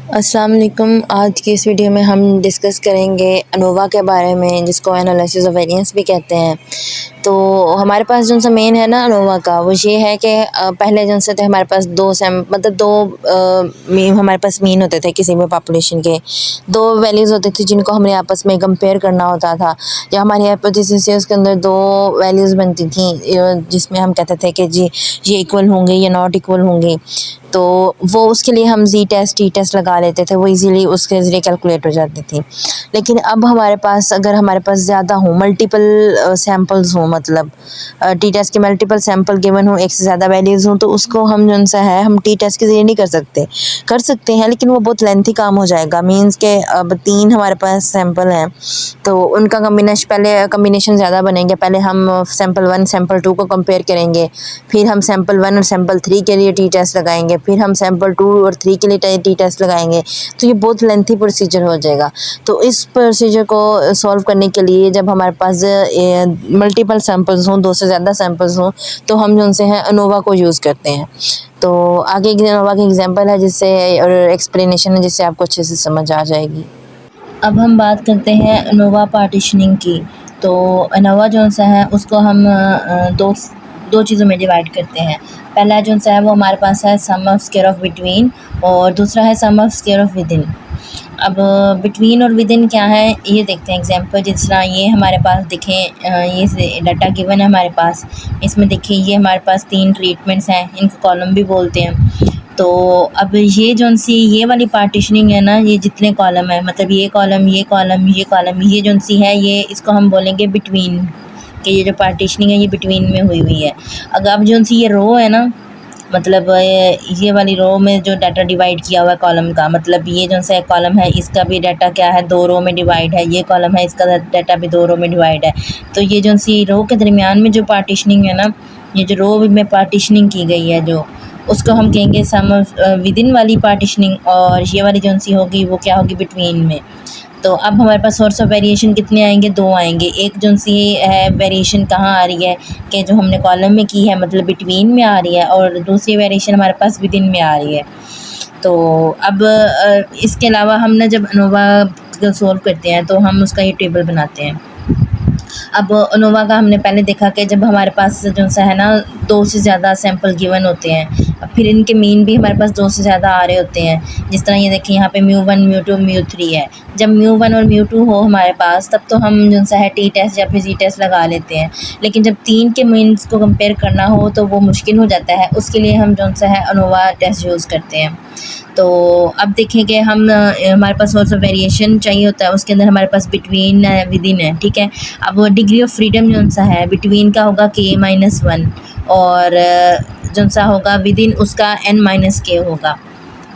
अस्सलाम वालेकुम। आज की इस वीडियो में हम डिस्कस करेंगे अनोवा के बारे में, जिसको एनालिसिस ऑफ वेरिएंस भी कहते हैं। तो हमारे पास जो सा मेन है ना अनोवा का, वो ये है कि पहले जो से थे हमारे पास दो हमारे पास मीन होते थे किसी भी पॉपुलेशन के। दो वैल्यूज़ होती थी जिनको हमने आपस में कंपेयर करना होता था, या हमारी हाइपोथेसिस है उसके अंदर दो वैल्यूज़ बनती थी जिसमें हम कहते थे कि जी ये इक्वल होंगे या नॉट इक्वल होंगे। तो वो उसके लिए हम जी टेस्ट टी टेस्ट लगा लेते थे, वो इजीली उसके ज़रिए कैलकुलेट हो जाती थी। लेकिन अब हमारे पास अगर हमारे पास ज़्यादा हो, मल्टीपल सैम्पल्स हों, मतलब टी टेस्ट के मल्टीपल सैम्पल गिवन हो, एक से ज़्यादा वैल्यूज़ हों, तो उसको हम जो सा है हम टी टेस्ट के ज़रिए नहीं कर सकते हैं, लेकिन वो बहुत लेंथी काम हो जाएगा। मीन्स के अब 3 हमारे पास सैम्पल हैं, तो उनका कम्बिनेशन ज़्यादा बनेंगे। पहले हम सैम्पल 1 सैम्पल 2 को कंपेयर करेंगे, फिर हम सैम्पल 1 और सैम्पल 3 के लिए टी टेस्ट लगाएंगे, फिर हम सैम्पल 2 और 3 के लिए टी टेस्ट लगाएंगे। तो ये बहुत लेंथी प्रोसीजर हो जाएगा। तो इस प्रोसीजर को सॉल्व करने के लिए जब हमारे पास मल्टीपल सैम्पल्स हों, 2 से ज़्यादा सैम्पल्स हों, तो हम जो है अनोवा को यूज़ करते हैं। तो आगे अनोवा की एग्जांपल है जिससे और एक्सप्लेनेशन है जिससे आपको अच्छे से समझ आ जाएगी। अब हम बात करते हैं अनोवा पार्टीशनिंग की। तो अनोवा जो सा है उसको हम दो चीज़ों में डिवाइड करते हैं। पहला जो सा है वो हमारे पास है सम ऑफ स्क्वायर ऑफ बिटवीन, और दूसरा है सम ऑफ स्क्वायर ऑफ विदिन। अब बिटवीन और विदिन क्या है ये देखते हैं एग्जांपल। जिस तरह ये हमारे पास देखें, ये डाटा गिवन है हमारे पास, इसमें देखिए ये हमारे पास 3 ट्रीटमेंट्स हैं, इनको कॉलम भी बोलते हैं। तो अब ये जौन सी ये वाली पार्टीशनिंग है ना, ये जितने कॉलम है, मतलब ये कॉलम ये कॉलम ये कॉलम, ये जौन सी है ये इसको हम बोलेंगे बिटवीन, कि ये जो पार्टीशनिंग है ये बिटवीन में हुई हुई है। अगर अब जौन सी ये रो है ना, मतलब ये वाली रो में जो डाटा डिवाइड किया हुआ है कॉलम का, मतलब ये जो सा कॉलम है इसका भी डाटा क्या है 2 रो में डिवाइड है, ये कॉलम है इसका डाटा भी 2 रो में डिवाइड है। तो ये जो सी रो के दरमियान में जो पार्टीशनिंग है ना, ये जो रो में पार्टीशनिंग की गई है जो, उसको हम कहेंगे सम विदिन वाली पार्टीशनिंग, और ये वाली जो सी होगी वो क्या होगी बिटवीन में। तो अब हमारे पास सोर्स ऑफ वेरिएशन कितने आएंगे, 2 आएंगे। एक जो सी है वेरिएशन कहाँ आ रही है कि जो हमने कॉलम में की है, मतलब बिटवीन में आ रही है, और दूसरी वेरिएशन हमारे पास विदिन में आ रही है। तो अब इसके अलावा हम ना जब अनोवा को सोल्व करते हैं तो हम उसका ये टेबल बनाते हैं। अब अनोवा का हमने पहले देखा कि जब हमारे पास जो सा है ना 2 से ज़्यादा सैंपल गिवन होते हैं, अब फिर इनके मीन भी हमारे पास 2 से ज़्यादा आ रहे होते हैं। जिस तरह ये देखिए यहाँ पे μ1 μ2 μ3 है। जब μ1 और μ2 हो हमारे पास तब तो हम जो सा है टी टेस्ट या फिर जी टेस्ट लगा लेते हैं, लेकिन जब 3 के मीन्स को कंपेयर करना हो तो वो मुश्किल हो जाता है। उसके लिए हम जो सा है अनोवा टेस्ट यूज़ करते हैं। तो अब देखें कि हम हमारे पास सोर्स ऑफ वेरिएशन चाहिए होता है, उसके अंदर हमारे पास बिटवीन है विदिन है, ठीक है। अब डिग्री ऑफ फ्रीडम जो सा है बिटवीन का होगा k-1, और जो सा होगा विदिन उसका n-k होगा,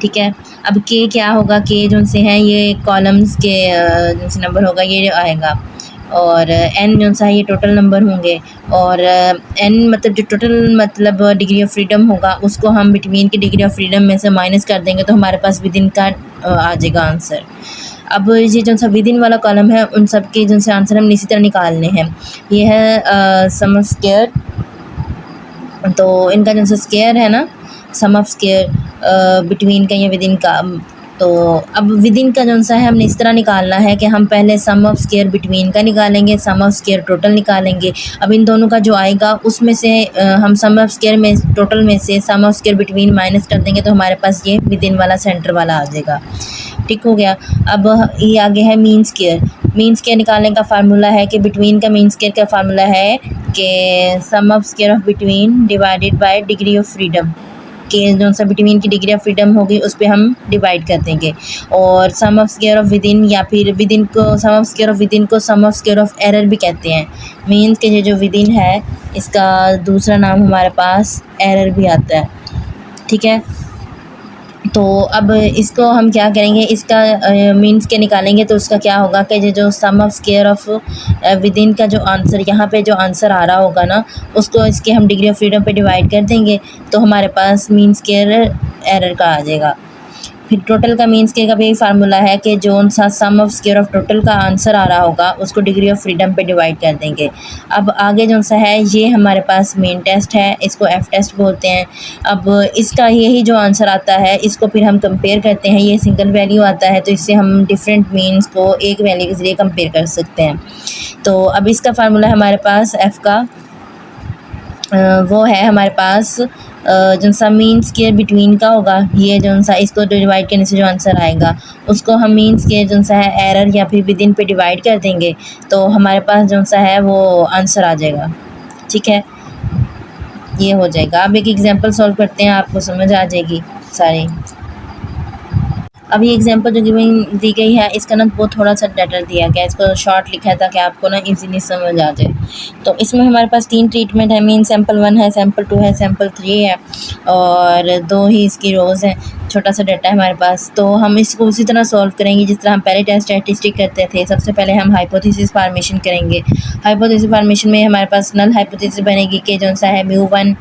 ठीक है। अब k क्या होगा, k जो से हैं ये कॉलम्स के जो से नंबर होगा ये आएगा, और n जो सा ये टोटल नंबर होंगे, और n मतलब जो टोटल मतलब डिग्री ऑफ फ्रीडम होगा उसको हम बिटवीन की डिग्री ऑफ फ्रीडम में से माइनस कर देंगे तो हमारे पास विदिन का आ जाएगा आंसर। अब ये जो सा विदिन वाला कॉलम है उन सब के जो से आंसर हम इसी तरह निकालने हैं। ये है सम ऑफ स्क्वायर, तो इनका जो सा स्क्वायर है ना, सम ऑफ स्क्वायर बिटवीन का या विदिन का। तो अब विदिन का जो सा है हमने इस तरह निकालना है कि हम पहले सम ऑफ स्क्वायर बिटवीन का निकालेंगे, सम ऑफ स्क्वायर टोटल निकालेंगे। अब इन दोनों का जो आएगा उसमें से हम सम ऑफ स्क्वायर में टोटल में से सम ऑफ स्क्वायर बिटवीन माइनस कर देंगे तो हमारे पास ये विदिन वाला सेंटर वाला आ जाएगा, ठीक हो गया। अब ये आगे है मीन स्क्वायर। मीन स्क्वायर निकालने का फार्मूला है कि बिटवीन का मीन स्क्वायर का फार्मूला है कि sum of square of between divided by degree of freedom, के जो सा बिटवीन की डिग्री ऑफ फ्रीडम होगी उस पर हम डिवाइड कर देंगे। और सम ऑफ स्क्वायर ऑफ विदिन, या फिर विदिन को सम ऑफ स्क्वायर ऑफ विदिन को सम ऑफ स्क्वायर ऑफ एरर भी कहते हैं। मीन्स के ये जो विदिन है इसका दूसरा नाम हमारे पास एरर भी आता है, ठीक है। तो अब इसको हम क्या करेंगे, इसका मीन्स के निकालेंगे तो उसका क्या होगा कि जो सम ऑफ स्क्वायर ऑफ विदिन का जो आंसर यहाँ पे जो आंसर आ रहा होगा ना उसको इसके हम डिग्री ऑफ फ्रीडम पे डिवाइड कर देंगे तो हमारे पास मीन स्क्वायर एरर का आ जाएगा। फिर टोटल का मीन स्क्वायर का भी फार्मूला है कि जो सा सम ऑफ स्क्वायर ऑफ टोटल का आंसर आ रहा होगा उसको डिग्री ऑफ फ्रीडम पे डिवाइड कर देंगे। अब आगे जो सा है ये हमारे पास मेन टेस्ट है, इसको एफ टेस्ट बोलते हैं। अब इसका यही जो आंसर आता है इसको फिर हम कंपेयर करते हैं, ये सिंगल वैल्यू आता है तो इससे हम डिफरेंट मीन्स को एक वैल्यू के ज़रिए कंपेयर कर सकते हैं। तो अब इसका फार्मूला हमारे पास एफ़ का वो है हमारे पास जो सा मीन स्क्वायर बिटवीन का होगा, ये जो सा इसको डिवाइड करने से जो आंसर आएगा उसको हम मीन स्क्वायर जो सा है एरर या फिर विद इन पे डिवाइड कर देंगे तो हमारे पास जो सा है वो आंसर आ जाएगा। ठीक है, ये हो जाएगा। अब एक एग्जांपल सॉल्व करते हैं, आपको समझ आ जाएगी सारी। अब ये एग्जांपल जो गिवन दी गई है इसका ना वो थोड़ा सा बेटर दिया गया है, इसको शॉर्ट लिखा है ताकि आपको ना इजीली समझ आ जाए। तो इसमें हमारे पास 3 ट्रीटमेंट है, मीन सैम्पल 1 है, सैम्पल 2 है, सैम्पल 3 है और 2 ही इसकी रोज़ हैं, छोटा सा डाटा है हमारे पास। तो हम इसको उसी तरह सॉल्व करेंगे जिस तरह हम पहले टेस्ट स्टैटिस्टिक करते थे। सबसे पहले हम हाइपोथेसिस फार्मेशन करेंगे। हाइपोथेसिस फार्मेशन में हमारे पास नल हाइपोथेसिस बनेगी कि जो सा है μ1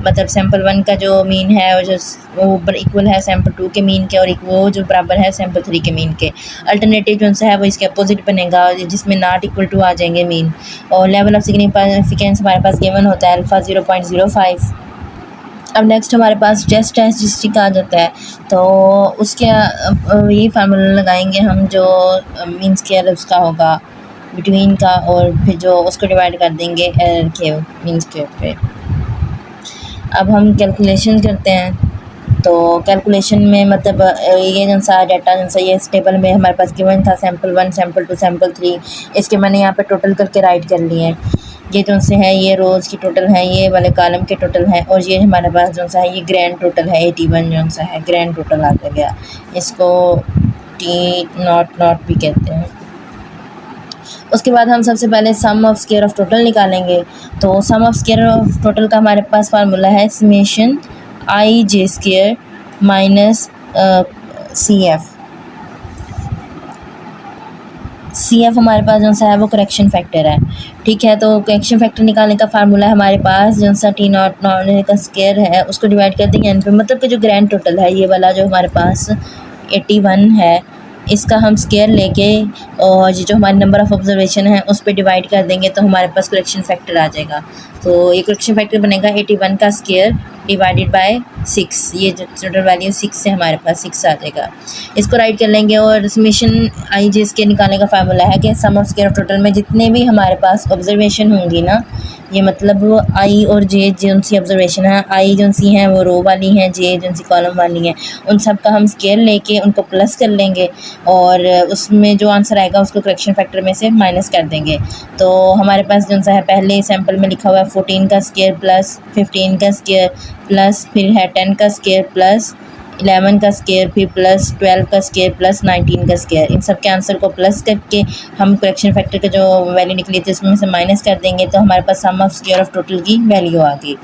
मतलब सैम्पल 1 का जो मीन है और जो वो इक्वल है सैम्पल 2 के मीन के और एक वो जो बराबर है सैम्पल 3 के मीन के। अल्टरनेटिव जो सा है वो इसके अपोजिट बनेगा जिसमें नॉट इक्वल टू आ जाएंगे मीन। और लेवल ऑफ सिग्निफिकेंस हमारे पास गिवन होता है अल्फ़ा 0.05। अब नेक्स्ट हमारे पास टेस्ट स्टैटिस्टिक आ जाता है तो उसके यही फार्मूला लगाएंगे हम जो मीन स्क्वायर उसका होगा बिटवीन का और फिर जो उसको डिवाइड कर देंगे एरर के मीन स्क्वायर पे। अब हम कैलकुलेशन करते हैं तो कैलकुलेशन में मतलब ये जो सा डाटा जो सा ये इस टेबल में हमारे पास गिवन था सैम्पल 1 सैम्पल 2 सैम्पल 3, इसके मैंने यहाँ पे टोटल करके राइट कर लिए हैं। ये जो से है ये रोज़ की टोटल है, ये वाले कॉलम के टोटल है और ये हमारे पास जो सा है ये ग्रैंड टोटल है 81 जो सा है ग्रैंड टोटल आ गया। इसको T0 भी कहते हैं। उसके बाद हम सबसे पहले sum of square of total निकालेंगे। तो sum of square of total का हमारे पास फार्मूला है summation I J square minus C F हमारे पास जो सा है वो करेक्शन फैक्टर है। ठीक है, तो करेक्शन फैक्टर निकालने का फार्मूला है हमारे पास जो सा T0 का स्क्वायर है उसको डिवाइड कर देंगे एन पे, मतलब कि जो ग्रैंड टोटल है ये वाला जो हमारे पास 81 है इसका हम स्क्वायर लेके और जो हमारे नंबर ऑफ़ ऑब्जर्वेशन है उस पर डिवाइड कर देंगे तो हमारे पास करेक्शन फैक्टर आ जाएगा। तो ये करेक्शन फैक्टर बनेगा 81 का स्क्वायर डिवाइडेड बाय 6, ये जो टोटल वैल्यू 6 से हमारे पास 6 आ जाएगा। इसको राइट कर लेंगे और समेशन आई जे स्क्वायर निकालने का फार्मूला है कि sum of square of total में जितने भी हमारे पास ऑब्जर्वेशन होंगी ना, ये मतलब आई और जे जो सी ऑब्जर्वेशन है, आई जो सी हैं वो रो वाली हैं, जे जो सी कॉलम वाली हैं, उन सब का हम स्केल लेके उनको प्लस कर लेंगे और उसमें जो आंसर आएगा उसको करेक्शन फैक्टर में से माइनस कर देंगे। तो हमारे पास जो सा है पहले सैम्पल में लिखा हुआ है 14 का स्केयर प्लस 15 का स्केयर प्लस फिर है 10 का स्केयर प्लस 11 का स्केयर फिर प्लस 12 का स्केयर प्लस 19 का स्केयर, इन सब के आंसर को प्लस करके हम करेक्शन फैक्टर का जो वैल्यू निकली थी उसमें से माइनस कर देंगे तो हमारे पास sum of square of total की वैल्यू आ गई।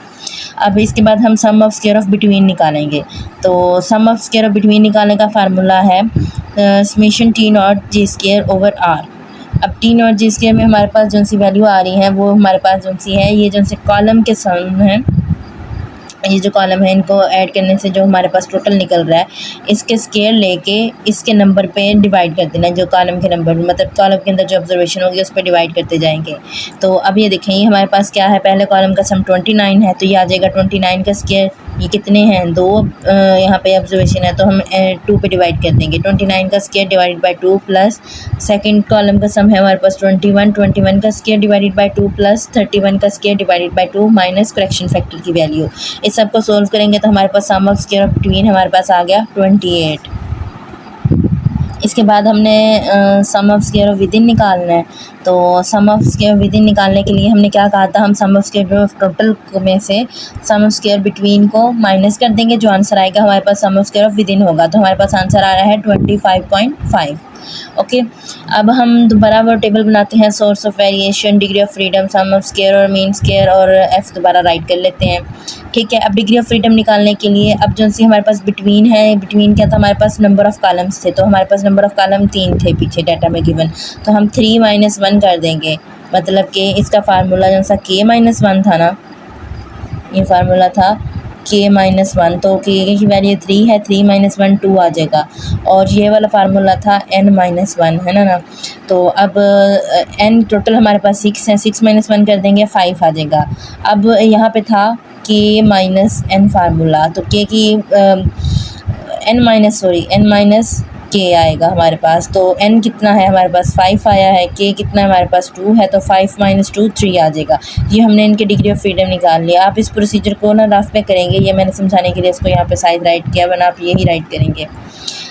अब इसके बाद हम sum of square of between निकालेंगे। तो sum of square of between निकालने का फार्मूला है summation T0 j square over r. अब T0 जे स्क्वायर में हमारे पास जो सी वैल्यू आ रही है वो हमारे पास जो सी है ये जो सी कॉलम के सम है, ये जो कॉलम है इनको ऐड करने से जो हमारे पास टोटल निकल रहा है इसके स्केयर लेके इसके नंबर पे डिवाइड कर देना, जो कॉलम के नंबर मतलब कॉलम के अंदर जो ऑब्जर्वेशन होगी उस पर डिवाइड करते जाएंगे। तो अब ये देखें ये हमारे पास क्या है, पहले कॉलम का सम 29 है तो ये आ जाएगा 29 का स्केयर, ये कितने हैं 2 यहाँ पे ऑब्जर्वेशन है तो हम 2 पे डिवाइड कर देंगे। 29 का square divided by 2 plus second column का सम है हमारे पास 21 का स्केयर डिवाइडेड बाय 2 प्लस 31 का square divided by 2 minus correction factor की वैल्यू। इस सब को सोल्व करेंगे तो हमारे पास sum of square of between हमारे पास आ गया 28। इसके बाद हमने सम ऑफ स्क्वायर ऑफ विदिन निकालना है। तो sum of square of within निकालने के लिए हमने क्या कहा था, हम sum of square of total में से सम ऑफ स्क्वायर बिटवीन को माइनस कर देंगे, जो आंसर आएगा हमारे पास sum of square of within होगा। तो हमारे पास आंसर आ रहा है 25.5। ओके, अब हम दोबारा वो टेबल बनाते हैं, source of variation, degree of freedom, sum of square और मीन स्क्वायर और एफ दोबारा राइट कर लेते हैं। ठीक है, अब डिग्री ऑफ फ्रीडम निकालने के लिए अब जो सी हमारे पास बिटवीन है, बिटवीन क्या था हमारे पास नंबर ऑफ़ कॉलम्स थे, तो हमारे पास नंबर ऑफ़ कॉलम 3 थे पीछे डाटा में गिवन, तो हम 3 - 1 कर देंगे। मतलब कि इसका फार्मूला जो सा K - 1 था ना, ये फार्मूला था k-1, तो k की वैल्यू 3 है, 3 - 1 2 आ जाएगा। और ये वाला फार्मूला था n-1, है ना। तो अब n टोटल हमारे पास 6 है, 6 - 1 कर देंगे 5 आ जाएगा। अब यहाँ पे था k-n फार्मूला, तो k की n-k आएगा हमारे पास। तो n कितना है हमारे पास 5 आया है, k कितना है हमारे पास 2 है, तो 5 - 2 3 आ जाएगा। ये हमने इनके डिग्री ऑफ फ्रीडम निकाल लिया। आप इस प्रोसीजर को ना रफ में करेंगे, ये मैंने समझाने के लिए इसको यहाँ पे साइड राइट किया, वरना आप यही राइट करेंगे।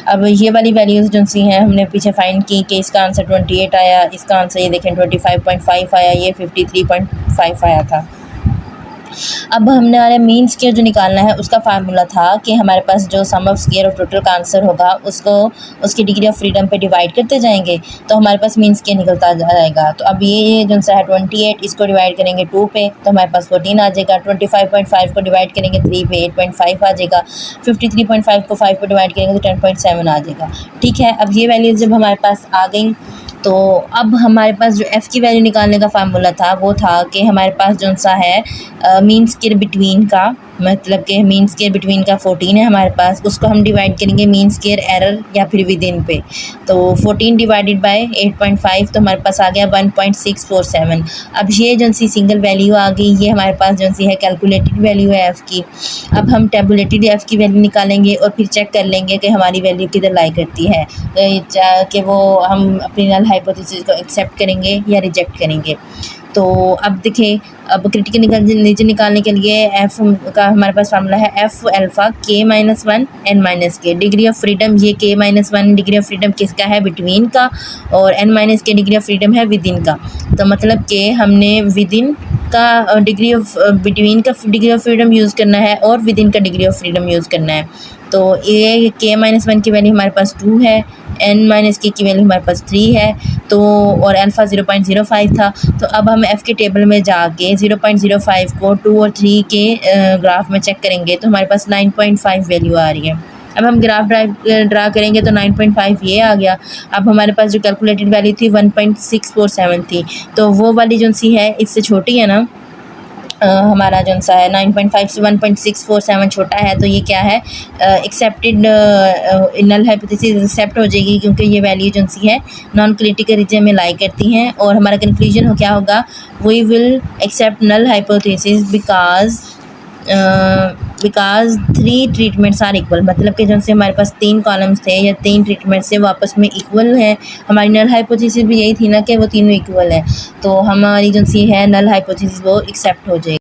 अब ये वाली वैल्यूज़ जो सी हैं हमने पीछे फाइंड की कि इसका आंसर 28 आया, इसका आंसर ये देखें 25.5 आया, ये 53.5 आया था। अब हमने हमारे मीन स्क्वायर जो निकालना है उसका फार्मूला था कि हमारे पास जो सम ऑफ स्क्वायर और टोटल का आंसर होगा उसको उसकी डिग्री ऑफ फ्रीडम पे डिवाइड करते जाएंगे, तो हमारे पास मीन स्क्वायर निकलता जाएगा। तो अब ये जो सा है 28, इसको डिवाइड करेंगे 2 पे तो हमारे पास 14 आ जाएगा। 25.5 को डिवाइड करेंगे 3 पे 8.5 आ जाएगा। 53.5 को 5 पे डिवाइड करेंगे तो 10.7 आ जाएगा। ठीक है, अब ये वैल्यूज़ जब हमारे पास आ गई तो अब हमारे पास जो f की वैल्यू निकालने का फार्मूला था वो था कि हमारे पास जो सा है मीन स्क्वायर बिटवीन का, मतलब कि मीन स्क्वायर बिटवीन का 14 है हमारे पास, उसको हम डिवाइड करेंगे मीन स्क्वायर एरर या फिर विद इन पे। तो 14 डिवाइडेड बाय 8.5 तो हमारे पास आ गया 1.647। अब ये जो सी सिंगल वैल्यू आ गई, ये हमारे पास जो सी है कैलकुलेटेड वैल्यू है f की। अब हम टेबुलेटेड f की वैल्यू निकालेंगे और फिर चेक कर लेंगे कि हमारी वैल्यू किधर लाई करती है, कि वो हम अपनी नल हाइपोथेसिस को एक्सेप्ट करेंगे या रिजेक्ट करेंगे। तो अब देखें, अब क्रिटिकल रीजन निकालने के लिए एफ का हमारे पास फार्मूला है F alpha k-1 n-k। Degree of freedom ये k-1 डिग्री ऑफ फ्रीडम किसका है, बिटवीन का, और n-k डिग्री ऑफ फ्रीडम है विद इन का। तो मतलब कि हमने विद इन का डिग्री ऑफ बिटवीन का डिग्री ऑफ फ्रीडम यूज़ करना है और विद इन का डिग्री ऑफ फ्रीडम यूज़ करना है। तो ये k-1 की वैल्यू हमारे पास 2 है, n-k की वैल्यू हमारे पास 3 है, तो और अल्फ़ा 0.05 था। तो अब हम f के टेबल में जाके 0.05 को 2 और 3 के ग्राफ में चेक करेंगे तो हमारे पास 9.5 वैल्यू आ रही है। अब हम ग्राफ ड्रा करेंगे तो 9.5 ये आ गया। अब हमारे पास जो कैलकुलेटेड वैल्यू थी 1.647 थी, तो वो वाली जो सी है इससे छोटी है ना, हमारा जो सा है 9.5 से 1.647 छोटा है, तो ये क्या है, एक्सेप्टेड नल हाइपोथेसिस एक्सेप्ट हो जाएगी, क्योंकि ये वैल्यू जो सी है नॉन क्रिटिकल रीजन में लाई करती हैं। और हमारा कंक्लूजन हो क्या होगा, we will accept null hypothesis because 3 treatments are equal, मतलब कि जैसे हमारे पास 3 कॉलम्स थे या 3 ट्रीटमेंट्स से वापस में इक्वल हैं। हमारी नल हाइपोथेसिस भी यही थी ना कि वो तीनों इक्वल हैं, तो हमारी जो सी है नल हाइपोथेसिस वो एक्सेप्ट हो जाएगी।